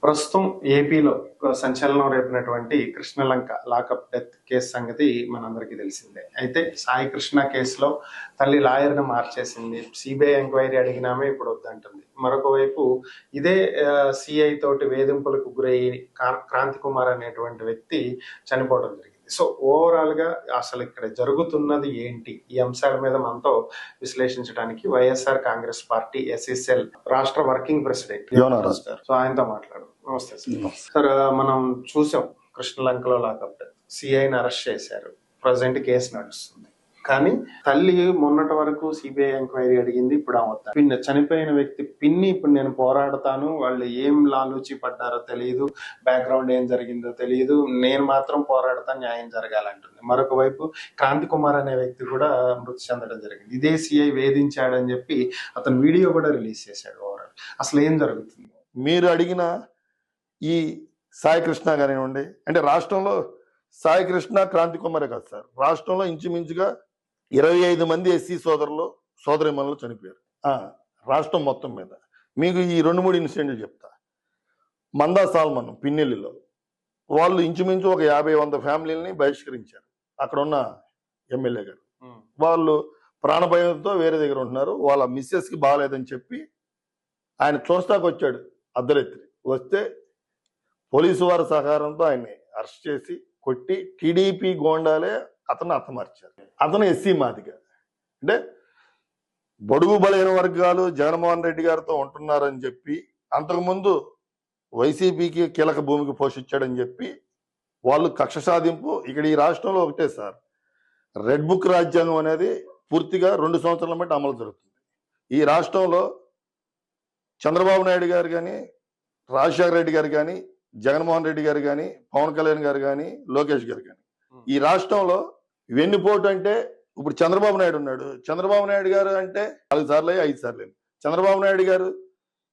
ప్రస్తుతం ఏపీలో సంచలనం రేపినటువంటి కృష్ణలంక లాకప్ డెత్ కేసు సంగతి మనందరికీ తెలిసిందే. అయితే సాయి కృష్ణ కేసులో తల్లి లాయర్ని మార్చేసింది. సిబిఐ ఎంక్వైరీ అడిగినామే ఇప్పుడు వద్దంటుంది. మరొక వైపు ఇదే సిఐ తోటి వేధింపులకు గురయ్యి క్రాంతి కుమార్ అనేటువంటి వ్యక్తి చనిపోవడం జరిగింది. సో ఓవరాల్ గా అసలు ఇక్కడ జరుగుతున్నది ఏంటి, ఈ అంశాల మీద మనతో విశ్లేషించడానికి వైఎస్ఆర్ కాంగ్రెస్ పార్టీ ఎస్ఎస్ఎల్ రాష్ట్ర వర్కింగ్ ప్రెసిడెంట్ సో ఆయనతో మాట్లాడు. నమస్తే సార్. మనం చూసాం కృష్ణలంకలో లాకప్ సిఐని అరెస్ట్ చేశారు. ప్రజెంట్ కేసు నడుస్తుంది. కానీ తల్లి మొన్నటి వరకు సిబిఐ ఎంక్వైరీ అడిగింది. ఇప్పుడు పిన్ని చనిపోయిన వ్యక్తి పిన్ని ఇప్పుడు నేను పోరాడతాను, వాళ్ళు ఏం లాలూచి పడ్డారో తెలియదు, బ్యాక్గ్రౌండ్ ఏం జరిగిందో తెలియదు, నేను మాత్రం పోరాడతాను, న్యాయం జరగాలంటుంది. మరొక వైపు క్రాంతి కుమార్ అనే వ్యక్తి కూడా మృతి చెందడం జరిగింది. ఇదే సిఐ వేధించాడని చెప్పి అతను వీడియో కూడా రిలీజ్ చేశాడు. ఓవరాల్ అసలు ఏం జరుగుతుంది? మీరు అడిగిన ఈ సాయి కృష్ణ కానివ్వండి, అంటే రాష్ట్రంలో సాయి కృష్ణ క్రాంతి కుమారే కాదు సార్, రాష్ట్రంలో ఇంచుమించుగా 25 మంది ఎస్సీ సోదరిమణులు చనిపోయారు రాష్ట్రం మొత్తం మీద. మీకు ఈ 2-3 ఇన్సిడెంట్లు చెప్తా. మందా సాల్మన్ పిన్నెల్లిలో వాళ్ళు ఇంచుమించు ఒక 50-100 ఫ్యామిలీని బహిష్కరించారు. అక్కడ ఉన్న ఎమ్మెల్యే గారు వాళ్ళు ప్రాణభయంతో వేరే దగ్గర ఉంటున్నారు. వాళ్ళ మిస్సెస్ కి బాగాలేదని చెప్పి ఆయన చూస్తాకు వచ్చాడు అర్ధరాత్రి. వస్తే పోలీసు వారి సహకారంతో ఆయన్ని అరెస్ట్ చేసి కొట్టి టీడీపీ గోండాలే అతను హతమార్చారు. అతను ఎస్సీ మాదిగ. అంటే బడుగు బలైన వర్గాలు జగన్మోహన్ రెడ్డి గారితో ఉంటున్నారని చెప్పి, అంతకుముందు వైసీపీకి కీలక భూమికి పోషించాడని చెప్పి వాళ్ళు కక్ష సాధింపు. ఇక్కడ ఈ రాష్ట్రంలో ఒకటే సార్, రెడ్ బుక్ రాజ్యాంగం అనేది పూర్తిగా 2 సంవత్సరాల బట్టి అమలు జరుగుతుంది. ఈ రాష్ట్రంలో చంద్రబాబు నాయుడు గారు కానీ, రాజశేఖర రెడ్డి గారు కానీ, జగన్మోహన్ రెడ్డి గారు కానీ, పవన్ కళ్యాణ్ గారు కానీ, లోకేష్ గారు కానీ, ఈ రాష్ట్రంలో వెన్నుపోటు అంటే ఇప్పుడు చంద్రబాబు నాయుడు ఉన్నాడు. చంద్రబాబు నాయుడు గారు అంటే 4 సార్లు 5 సార్లు చంద్రబాబు నాయుడు గారు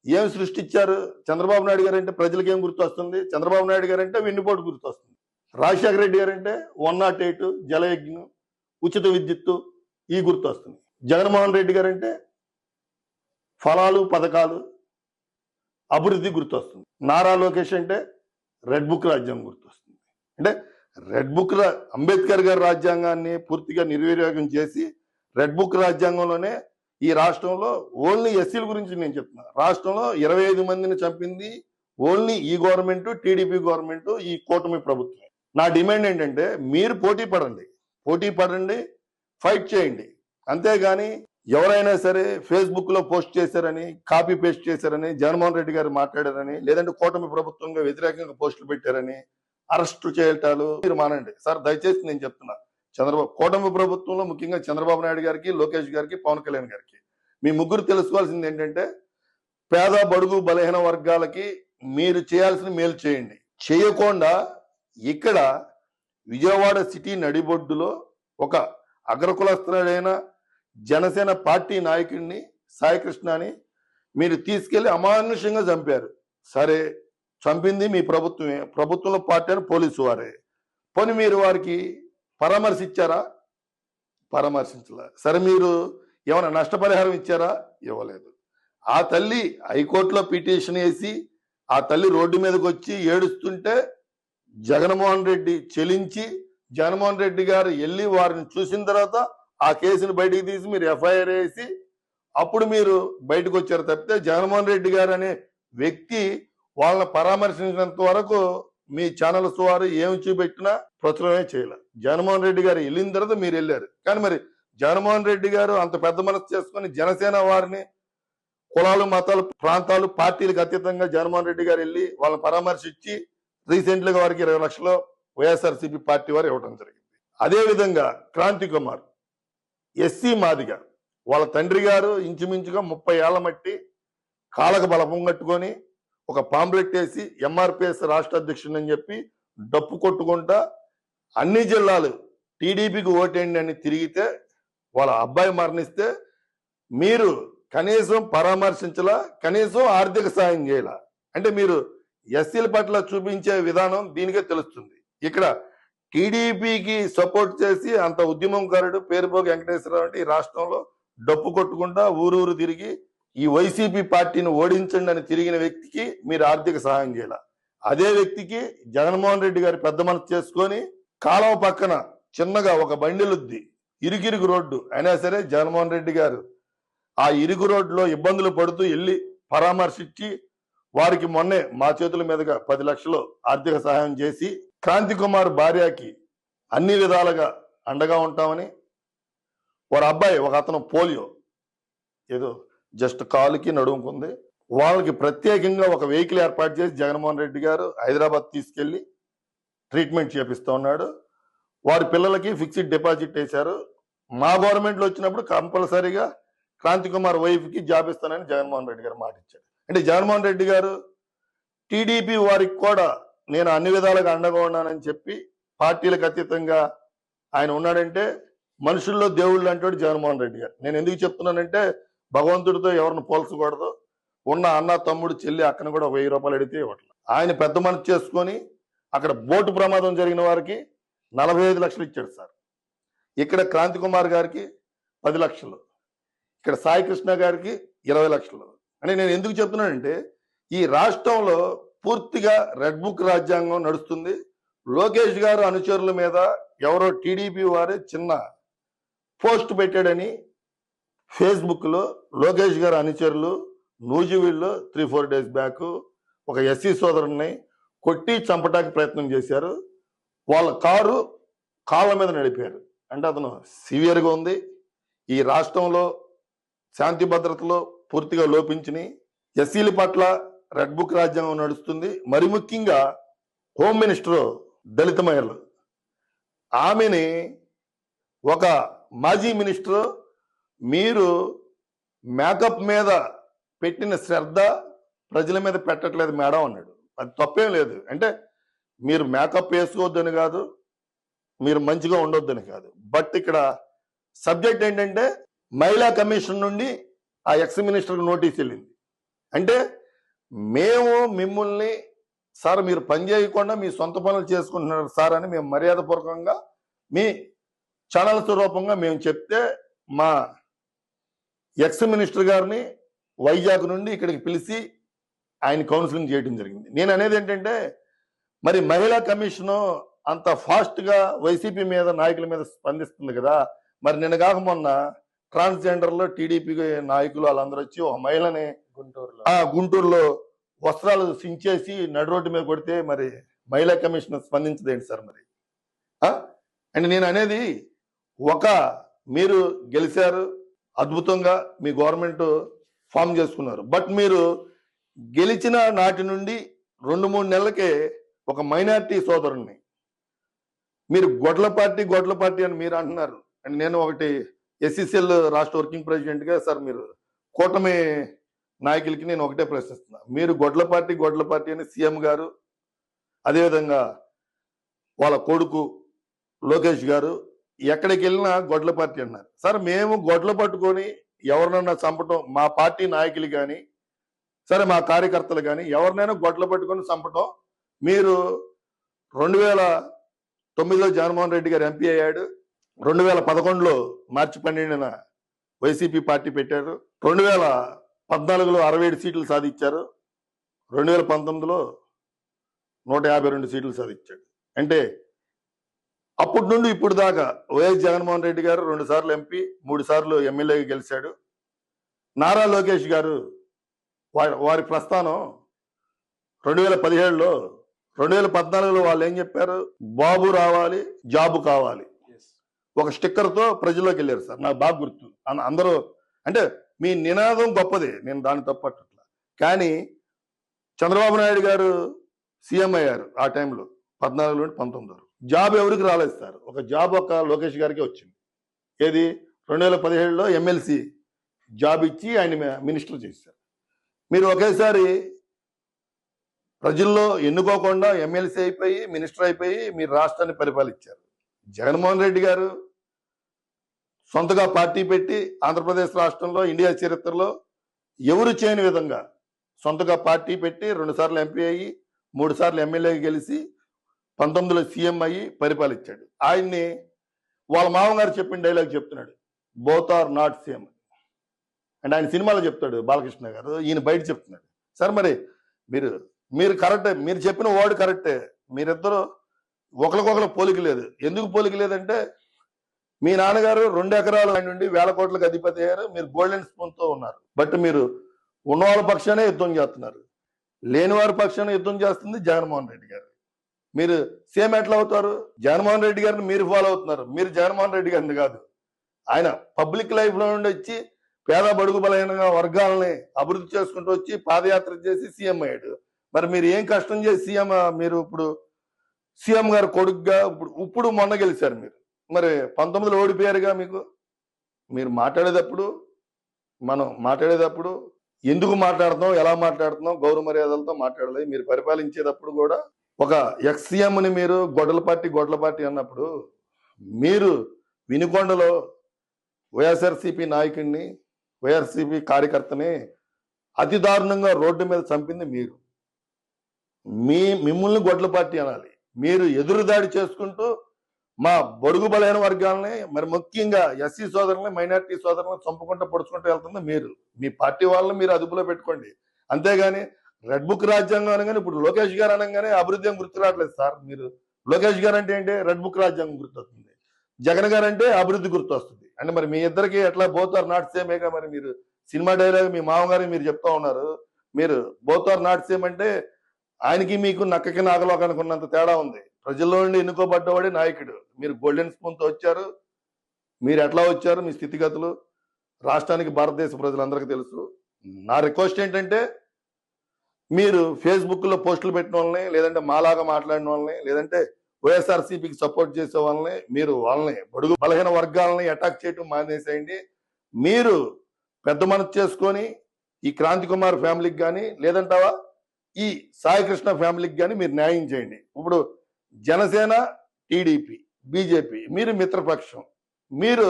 ఏం సృష్టించారు? చంద్రబాబు నాయుడు గారు అంటే ప్రజలకు ఏం గుర్తొస్తుంది? చంద్రబాబు నాయుడు గారు అంటే వెన్నుపోటు గుర్తొస్తుంది. రాజశేఖర రెడ్డి గారు అంటే 108 జలయజ్ఞం, ఉచిత విద్యుత్తు ఈ గుర్తొస్తుంది. జగన్మోహన్ రెడ్డి గారు అంటే ఫలాలు, పథకాలు, అభివృద్ధి గుర్తొస్తుంది. నారా లోకేష్ అంటే రెడ్ బుక్ రాజ్యాంగం గుర్తొస్తుంది. అంటే రెడ్ బుక్ అంబేద్కర్ గారి రాజ్యాంగాన్ని పూర్తిగా నిర్వీర్యం చేసి రెడ్ బుక్ రాజ్యాంగంలోనే ఈ రాష్ట్రంలో ఓన్లీ ఎస్సీల గురించి నేను చెప్తున్నా. రాష్ట్రంలో 25 మందిని చంపింది ఓన్లీ ఈ గవర్నమెంట్, టీడీపీ గవర్నమెంట్, ఈ కూటమి ప్రభుత్వం. నా డిమాండ్ ఏంటంటే మీరు పోటీ పడండి, ఫైట్ చేయండి. అంతేగాని ఎవరైనా సరే ఫేస్బుక్ లో పోస్ట్ చేశారని, కాపీ పేస్ట్ చేశారని, జగన్మోహన్ రెడ్డి గారు మాట్లాడారని, లేదంటే కూటమి ప్రభుత్వంగా వ్యతిరేకంగా పోస్టులు పెట్టారని అరెస్టు చేయటాలు మీరు మానండి సార్. దయచేసి నేను చెప్తున్నా, కూటమి ప్రభుత్వంలో ముఖ్యంగా చంద్రబాబు నాయుడు గారికి, లోకేష్ గారికి, పవన్ కళ్యాణ్ గారికి మీ ముగ్గురు తెలుసుకోవాల్సింది ఏంటంటే, పేద బడుగు బలహీన వర్గాలకి మీరు చేయాల్సిన మేలు చేయండి. చేయకుండా ఇక్కడ విజయవాడ సిటీ నడిబొడ్డులో ఒక అగ్రకులస్తుడైన జనసేన పార్టీ నాయకుడిని సాయి కృష్ణని మీరు తీసుకెళ్లి అమానుషంగా చంపారు. సరే, చంపింది మీ ప్రభుత్వమే, ప్రభుత్వంలో పార్టీ అని పోలీసు వారే. పోనీ మీరు వారికి పరామర్శించారా? పరామర్శించలే. సరే, మీరు ఏమైనా నష్టపరిహారం ఇచ్చారా? ఇవ్వలేదు. ఆ తల్లి హైకోర్టులో పిటిషన్ వేసి ఆ తల్లి రోడ్డు మీదకి వచ్చి ఏడుస్తుంటే జగన్మోహన్ రెడ్డి చెలించి, జగన్మోహన్ రెడ్డి గారు వెళ్ళి వారిని చూసిన తర్వాత ఆ కేసును బయటికి తీసి మీరు ఎఫ్ఐఆర్ వేసి అప్పుడు మీరు బయటకు వచ్చారు తప్పితే జగన్మోహన్ రెడ్డి గారు అనే వ్యక్తి వాళ్ళని పరామర్శించినంత వరకు మీ ఛానల్స్ వారు ఏమి చూపెట్టినా ప్రచురమే చేయలేదు. జగన్మోహన్ రెడ్డి గారు వెళ్ళిన తర్వాత మీరు వెళ్ళారు. కానీ మరి జగన్మోహన్ రెడ్డి గారు అంత పెద్ద మనసు చేసుకుని జనసేన వారిని కులాలు, మతాలు, ప్రాంతాలు, పార్టీలకు అతీతంగా జగన్మోహన్ రెడ్డి గారు వెళ్ళి వాళ్ళని పరామర్శించి రీసెంట్లీగా వారికి 20 లక్షలు వైఎస్ఆర్సీపీ పార్టీ వారు ఇవ్వడం జరిగింది. అదేవిధంగా క్రాంతి కుమార్ ఎస్సీ మాదిగ, వాళ్ళ తండ్రి గారు ఇంచుమించుగా 30 ఏళ్ల మట్టి కాళ్ళకు బలపం కట్టుకొని ఒక పాంప్లెట్ వేసి ఎంఆర్పిఎస్ రాష్ట్ర అధ్యక్షుడు అని చెప్పి డప్పు కొట్టుకుంటా అన్ని జిల్లాలు టీడీపీకి ఓటేయండి అని తిరిగితే వాళ్ళ అబ్బాయి మరణిస్తే మీరు కనీసం పరామర్శించలా, కనీసం ఆర్థిక సాయం చేయాల. అంటే మీరు ఎస్సీల పట్ల చూపించే విధానం దీనికే తెలుస్తుంది. ఇక్కడ టీడీపీకి సపోర్ట్ చేసి అంత ఉద్యమంకారుడు పేరుపోగి వెంకటేశ్వరరావు అంటే ఈ రాష్ట్రంలో డప్పు కొట్టుకుంటా ఊరూరు తిరిగి ఈ వైసీపీ పార్టీని ఓడించండి అని తిరిగిన వ్యక్తికి మీరు ఆర్థిక సహాయం చేయాల. అదే వ్యక్తికి జగన్మోహన్ రెడ్డి గారు పెద్ద మనసు చేసుకొని కాలువ పక్కన చిన్నగా ఒక బండిలుద్ది ఇరుకిరుగు రోడ్డు అయినా సరే జగన్మోహన్ రెడ్డి గారు ఆ ఇరుగు రోడ్డులో ఇబ్బందులు పడుతూ వెళ్ళి పరామర్శించి వారికి మొన్నే మా చేతుల మీదుగా 10 లక్షలు ఆర్థిక సహాయం చేసి క్రాంతి కుమార్ భార్యకి అన్ని విధాలుగా అండగా ఉంటామని, వారి అబ్బాయి ఒక అతను పోలియో ఏదో జస్ట్ కాలుకి నడుముకుంది, వాళ్ళకి ప్రత్యేకంగా ఒక వెహికల్ ఏర్పాటు చేసి జగన్మోహన్ రెడ్డి గారు హైదరాబాద్ తీసుకెళ్లి ట్రీట్మెంట్ చేపిస్తూ ఉన్నాడు. వారి పిల్లలకి ఫిక్స్డ్ డిపాజిట్ వేశారు. మా గవర్నమెంట్లో వచ్చినప్పుడు కంపల్సరీగా క్రాంతి కుమార్ వైఫ్ కి జాబ్ ఇస్తానని జగన్మోహన్ రెడ్డి గారు మాట ఇచ్చారు. అంటే జగన్మోహన్ రెడ్డి గారు టీడీపీ వారికి కూడా నేను అన్ని విధాలుగా అండగా ఉన్నానని చెప్పి పార్టీలకు అతీతంగా ఆయన ఉన్నాడంటే మనుషుల్లో దేవుళ్ళు అంటాడు జగన్మోహన్ రెడ్డి గారు. నేను ఎందుకు చెప్తున్నానంటే భగవంతుడితో ఎవరిని పోల్చకూడదు. ఉన్న అన్న తమ్ముడు చెల్లి అక్కన కూడా 1000 రూపాయలు అడిగితే ఇవ్వట్లేదు. ఆయన పెద్ద మనసు చేసుకొని అక్కడ బోటు ప్రమాదం జరిగిన వారికి 45 లక్షలు ఇచ్చాడు సార్. ఇక్కడ క్రాంతి కుమార్ గారికి 10 లక్షలు, ఇక్కడ సాయి కృష్ణ గారికి 20 లక్షలు. అంటే నేను ఎందుకు చెప్తున్నానంటే ఈ రాష్ట్రంలో పూర్తిగా రెడ్ బుక్ రాజ్యాంగం నడుస్తుంది. లోకేష్ గారు అనుచరుల మీద ఎవరో టీడీపీ వారే చిన్న పోస్ట్ పెట్టాడని ఫేస్బుక్ లో లోకేష్ గారు అనుచరులు నూజివీడులో 3-4 డేస్ బ్యాక్ ఒక ఎస్సీ సోదరుని కొట్టి చంపటానికి ప్రయత్నం చేశారు. వాళ్ళ కారు కాళ్ళ మీద నడిపారు. అంటే అతను సివియర్గా ఉంది. ఈ రాష్ట్రంలో శాంతి భద్రతలో పూర్తిగా లోపించినాయి. ఎస్సీల పట్ల రెడ్ బుక్ రాజ్యాంగం నడుస్తుంది. మరి ముఖ్యంగా హోమ్ మినిస్టర్ దళిత మహిళలు, ఆమెని ఒక మాజీ మినిస్టర్ మీరు మేకప్ మీద పెట్టిన శ్రద్ధ ప్రజల మీద పెట్టట్లేదు మేడం అన్నాడు. అది తప్పేం లేదు. అంటే మీరు మేకప్ వేసుకోవద్దని కాదు, మీరు మంచిగా ఉండొద్దని కాదు. బట్ ఇక్కడ సబ్జెక్ట్ ఏంటంటే మహిళా కమిషన్ నుండి ఆ ఎక్స్ మినిస్టర్కి నోటీస్ వెళ్ళింది. అంటే మేము మిమ్మల్ని సార్ మీరు పని చేయకుండా మీ సొంత పనులు చేసుకుంటున్నారు సార్ అని మేము మర్యాదపూర్వకంగా మీ ఛానల్స్ రూపంగా మేము చెప్తే మా ఎక్స్ మినిస్టర్ గారిని వైజాగ్ నుండి ఇక్కడికి పిలిచి ఆయన కౌన్సిలింగ్ చేయడం జరిగింది. నేను అనేది ఏంటంటే మరి మహిళా కమిషను అంత ఫాస్ట్ గా వైసీపీ మీద నాయకుల మీద స్పందిస్తుంది కదా. మరి నిన్న కాక మొన్న ట్రాన్స్జెండర్ లో టీడీపీ నాయకులు వాళ్ళందరూ వచ్చి ఒక మహిళని గుంటూరులో వస్త్రాలు సించేసి నడు రోడ్డు మీద కొడితే మరి మహిళా కమిషన్ స్పందించదేంటి సార్ మరి? అండ్ నేను అనేది ఒక మీరు గెలిచారు, అద్భుతంగా మీ గవర్నమెంట్ ఫామ్ చేసుకున్నారు. బట్ మీరు గెలిచిన నాటి నుండి 2-3 నెలలకే ఒక మైనారిటీ సోదరుణ్ణి మీరు గొడ్ల పార్టీ అని మీరు అంటున్నారు. అండ్ నేను ఒకటి ఎస్సీసీఎల్ రాష్ట్ర వర్కింగ్ ప్రెసిడెంట్ గా సార్ మీరు కూటమి నాయకులకి నేను ఒకటే ప్రశ్నిస్తున్నా. మీరు గొడ్ల పార్టీ అని సీఎం గారు, అదేవిధంగా వాళ్ళ కొడుకు లోకేష్ గారు ఎక్కడికి వెళ్ళినా గొడ్ల పార్టీ అన్నారు. సార్ మేము గొడ్ల పట్టుకొని ఎవరినన్నా చంపటం, మా పార్టీ నాయకులు కానీ సరే మా కార్యకర్తలు కానీ ఎవరినైనా గొడ్ల పట్టుకొని చంపటం. మీరు 2009లో జగన్మోహన్ రెడ్డి గారు ఎంపీ అయ్యాడు. 2011లో మార్చి 12న వైసీపీ పార్టీ పెట్టారు. 2014లో 67 సీట్లు సాధించారు. 2019లో 152 సీట్లు సాధించాడు. అంటే అప్పటి నుండి ఇప్పుడు దాకా వైఎస్ జగన్మోహన్ రెడ్డి గారు 2 సార్లు ఎంపీ, 3 సార్లు ఎమ్మెల్యేగా గెలిచాడు. నారా లోకేష్ గారు వారి ప్రస్థానం 2017లో 2014లో వాళ్ళు ఏం చెప్పారు? బాబు రావాలి, జాబు కావాలి, ఒక స్టిక్కర్ తో ప్రజల్లోకి వెళ్ళారు సార్. నాకు బాగా గుర్తు. అందరూ అంటే మీ నినాదం గొప్పదే, నేను దాన్ని తప్పట్లా. కానీ చంద్రబాబు నాయుడు గారు సీఎం అయ్యారు ఆ టైంలో 14 నుండి 19 వరకు. జాబ్ ఎవరికి రాలేదు సార్. ఒక జాబ్ ఒక లోకేష్ గారికి వచ్చింది. ఏది 2017లో ఎమ్మెల్సీ జాబ్ ఇచ్చి ఆయన మినిస్టర్ చేశారు. మీరు ఒకేసారి ప్రజల్లో ఎన్నుకోకుండా ఎమ్మెల్సీ అయిపోయి మినిస్టర్ అయిపోయి మీరు రాష్ట్రాన్ని పరిపాలించారు. జగన్మోహన్ రెడ్డి గారు సొంతగా పార్టీ పెట్టి ఆంధ్రప్రదేశ్ రాష్ట్రంలో ఇండియా చరిత్రలో ఎవరు చేయని విధంగా సొంతగా పార్టీ పెట్టి 2 సార్లు ఎంపీ అయ్యి 3 సార్లు ఎమ్మెల్యేగా గెలిచి 19లో సీఎం అయ్యి పరిపాలించాడు. ఆయన్ని వాళ్ళ మామగారు చెప్పిన డైలాగ్ చెప్తున్నాడు, బోత్ ఆర్ నాట్ సేమ్. అంటే ఆయన సినిమాలో చెప్తాడు బాలకృష్ణ గారు, ఈయన బయట చెప్తున్నాడు. సార్ మరి మీరు మీరు కరెక్టే, మీరు చెప్పిన వర్డ్ కరెక్టే. మీరిద్దరు ఒకరికొకరు పోలిక లేదు. ఎందుకు పోలిక లేదంటే మీ నాన్నగారు 2 ఎకరాల నుండి 1000 కోట్లకు అధిపతి అయ్యారు. మీరు గోల్డెన్ స్పూన్ తో ఉన్నారు. బట్ మీరు ఉన్నవాళ్ళ పక్షానే యుద్ధం చేస్తున్నారు. లేని వారి పక్షాన యుద్ధం చేస్తుంది జగన్మోహన్ రెడ్డి గారు. మీరు సేమ్ ఎట్లా అవుతారు? జగన్మోహన్ రెడ్డి గారిని మీరు ఫాలో అవుతున్నారు. మీరు జగన్మోహన్ రెడ్డి గారిని కాదు. ఆయన పబ్లిక్ లైఫ్ లో నుండి వచ్చి పేద బడుగు బలహీన వర్గాలని అభివృద్ధి చేసుకుంటూ వచ్చి పాదయాత్ర చేసి సీఎం అయ్యాడు. మరి మీరు ఏం కష్టం చేసి సీఎం, మీరు ఇప్పుడు సీఎం గారు కొడుకుగా ఇప్పుడు మొన్న గెలిచారు మీరు. మరి 19లో ఓడిపోయారుగా. మీకు మీరు మనం మాట్లాడేటప్పుడు ఎందుకు మాట్లాడుతున్నాం, ఎలా మాట్లాడుతున్నాం, గౌరవ మర్యాదలతో మాట్లాడాలి. మీరు పరిపాలించేటప్పుడు కూడా ఒక ఎక్స్ సీఎంని మీరు గొడ్డల పార్టీ అన్నప్పుడు మీరు వినుకొండలో వైఎస్ఆర్సీపీ నాయకుడిని, వైఎస్ఆర్సీపీ కార్యకర్తని అతి దారుణంగా రోడ్డు మీద చంపింది మీరు. మిమ్మల్ని గొడ్డల పార్టీ అనాలి. మీరు ఎదురుదాడి చేసుకుంటూ మా బడుగు బలైన వర్గాలని, మరి ముఖ్యంగా ఎస్సీ సోదరులని, మైనారిటీ సోదరులను చంపుకుంటూ పొడుచుకుంటూ వెళ్తుంది మీరు. మీ పార్టీ వాళ్ళని మీరు అదుపులో పెట్టుకోండి. అంతేగాని రెడ్ బుక్ రాజ్యాంగం అనగానే ఇప్పుడు లోకేష్ గారు అనగానే అభివృద్ధి ఏం గుర్తు రావట్లేదు సార్. మీరు లోకేష్ గారు అంటే ఏంటి? రెడ్ బుక్ రాజ్యాంగం గుర్తొస్తుంది. జగన్ గారు అంటే అభివృద్ధి గుర్తొస్తుంది. అంటే మరి మీ ఇద్దరికి ఎట్లా బోత్ ఆర్ నాట్ సేమేగా. మరి మీరు సినిమా డైలాగ్ మీ మామగారికి మీరు చెప్తా ఉన్నారు. మీరు బోత్ ఆర్ నాట్ సేమ్ అంటే ఆయనకి మీకు నక్కకి నాగలోకానికి ఉన్నంత తేడా ఉంది. ప్రజల్లో నుండి ఎన్నుకోబడ్డవాడే నాయకుడు. మీరు గోల్డెన్ స్పూన్ తో వచ్చారు. మీరు ఎట్లా వచ్చారు, మీ స్థితిగతులు రాష్ట్రానికి, భారతదేశ ప్రజలందరికీ తెలుసు. నా రిక్వెస్ట్ ఏంటంటే మీరు ఫేస్బుక్ లో పోస్టులు పెట్టిన వాళ్ళని, లేదంటే మాలాగా మాట్లాడిన వాళ్ళని, లేదంటే వైఎస్ఆర్సీపీకి సపోర్ట్ చేసే వాళ్ళని, మీరు వాళ్ళని బడుగు బలహీన వర్గాలని అటాక్ చేయటం మానేసేయండి. మీరు పెద్ద మనసు చేసుకొని ఈ క్రాంతి కుమార్ ఫ్యామిలీకి కానీ, లేదంటావా ఈ సాయికృష్ణ ఫ్యామిలీకి కానీ మీరు న్యాయం చేయండి. ఇప్పుడు జనసేన, టీడీపీ, బీజేపీ మీరు మిత్రపక్షం. మీరు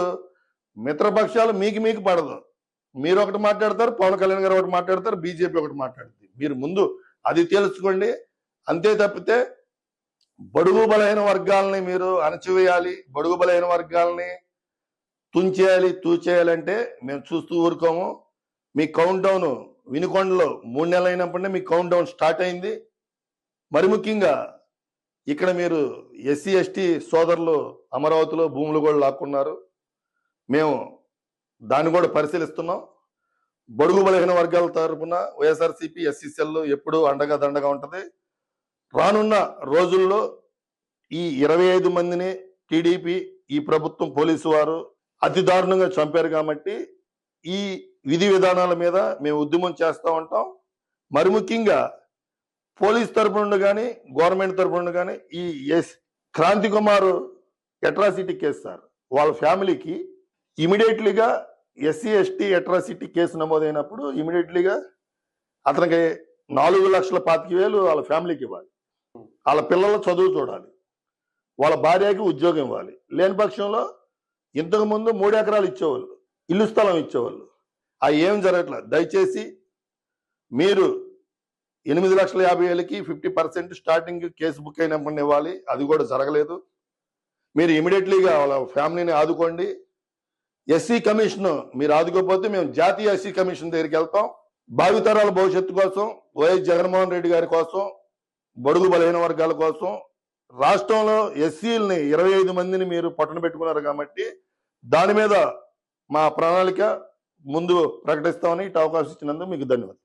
మిత్రపక్షాలు మీకు పడదు. మీరు ఒకటి మాట్లాడతారు, పవన్ కళ్యాణ్ గారు ఒకటి మాట్లాడతారు, బీజేపీ ఒకటి మాట్లాడుతుంది. మీరు ముందు అది తెలుసుకోండి. అంతే తప్పితే బడుగు బలహీన వర్గాలని మీరు అణచివేయాలి, బడుగు బలహీన వర్గాలని తుంచేయాలి, తూచేయాలంటే మేము చూస్తూ ఊరుకోము. మీ కౌంట్ డౌన్ వినుకొండలో 3 నెలలు అయినప్పుడే మీ కౌంట్ డౌన్ స్టార్ట్ అయింది. మరి ముఖ్యంగా ఇక్కడ మీరు ఎస్సీ ఎస్టీ సోదరులు అమరావతిలో భూములు కూడా లాక్కున్నారు. మేము దాన్ని కూడా పరిశీలిస్తున్నాం. బడుగు బలహీన వర్గాల తరపున వైఎస్ఆర్సీపీ, ఎస్సీసీఎల్ ఎప్పుడు అండగా దండగా ఉంటది. రానున్న రోజుల్లో ఈ 25 మందిని టీడీపీ, ఈ ప్రభుత్వం, పోలీసు వారు అతి దారుణంగా చంపారు. కాబట్టి ఈ విధి విధానాల మీద మేము ఉద్యమం చేస్తూ ఉంటాం. మరి ముఖ్యంగా పోలీస్ తరపు నుండి కానీ, గవర్నమెంట్ తరపు నుండి కానీ ఈ Kranti Kumar atrocity case sir, వాళ్ళ ఫ్యామిలీకి ఇమీడియట్లీగా ఎస్సీ ఎస్టీ అట్రాసిటీ కేసు నమోదైనప్పుడు ఇమీడియట్లీగా అతనికి 4,25,000 వాళ్ళ ఫ్యామిలీకి ఇవ్వాలి. వాళ్ళ పిల్లల చదువు చూడాలి, వాళ్ళ భార్యకి ఉద్యోగం ఇవ్వాలి. లేని పక్షంలో ఇంతకు ముందు 3 ఎకరాలు ఇచ్చేవాళ్ళు, ఇల్లు స్థలం ఇచ్చేవాళ్ళు. అవి ఏం జరగట్లేదు. దయచేసి మీరు 8,50,000కి 50% స్టార్టింగ్ కేసు బుక్ అయినప్పుడు ఇవ్వాలి. అది కూడా జరగలేదు. మీరు ఇమీడియట్లీగా వాళ్ళ ఫ్యామిలీని ఆదుకోండి. ఎస్సీ కమిషన్ మీరు ఆదుకోకపోతే మేము జాతీయ ఎస్సీ కమిషన్ దగ్గరికి వెళ్తాం. భావితరాల భవిష్యత్తు కోసం, వైఎస్ జగన్మోహన్ రెడ్డి గారి కోసం, బడుగు బలహీన వర్గాల కోసం రాష్ట్రంలో ఎస్సీలని 25 మందిని మీరు పట్టున పెట్టుకున్నారు. కాబట్టి దాని మీద మా ప్రణాళిక ముందు ప్రకటిస్తామని ఇటు అవకాశం ఇచ్చినందుకు మీకు ధన్యవాదాలు.